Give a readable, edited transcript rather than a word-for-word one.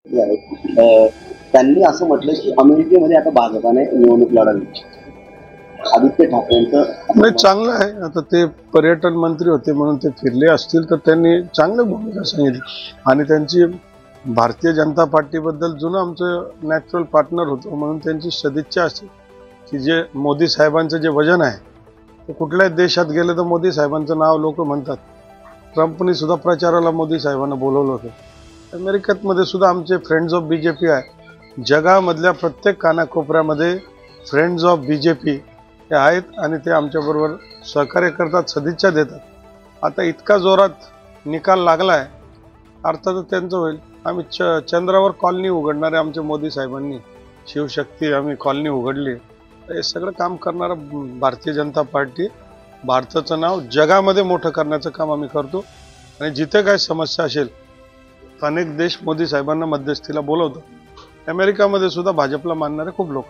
आहेत. त्यांनी असं म्हटलं की अमेरिकेमध्ये आता भाजपाने निवडणूक लढवली. आदित्य ठाकरेंचं नाही, चांगलं आहे. आता ते पर्यटन मंत्री होते म्हणून ते फिरले असतील तर त्यांनी चांगलं भूमिका सांगितली. आणि त्यांची भारतीय जनता पार्टीबद्दल जुनं आमचं नॅचरल पार्टनर होतं म्हणून त्यांची सदिच्छा असते की जे मोदी साहेबांचं जे वजन आहे ते कुठल्याच देशात गेलं तर मोदी साहेबांचं नाव लोक म्हणतात. ट्रम्पनी सुद्धा प्रचाराला मोदी साहेबांना बोलवलं होतं. अमेरिकेमध्ये सुद्धा आमचे फ्रेंड्स ऑफ बीजेपी आहे. जगामधल्या प्रत्येक कानाकोपऱ्यामध्ये फ्रेंड्स ऑफ बीजेपी हे आहेत आणि ते आमच्याबरोबर सहकार्य करतात, सदिच्छा देतात. आता इतका जोरात निकाल लागलाय, अर्थातच त्यांचं होईल. आम्ही चंद्रावर कॉलनी उघडणार आहे. आमच्या मोदी साहेबांनी शिवशक्ती आम्ही कॉलनी उघडली. हे सगळं काम करणारं भारतीय जनता पार्टी, भारताचं नाव जगामध्ये मोठं करण्याचं काम आम्ही करतो. आणि जिथे काय समस्या असेल अनेक देश मोदी साहेबांना मध्यस्थीला बोलवतो. अमेरिकामध्ये सुद्धा भाजपला मानणारे खूप लोक.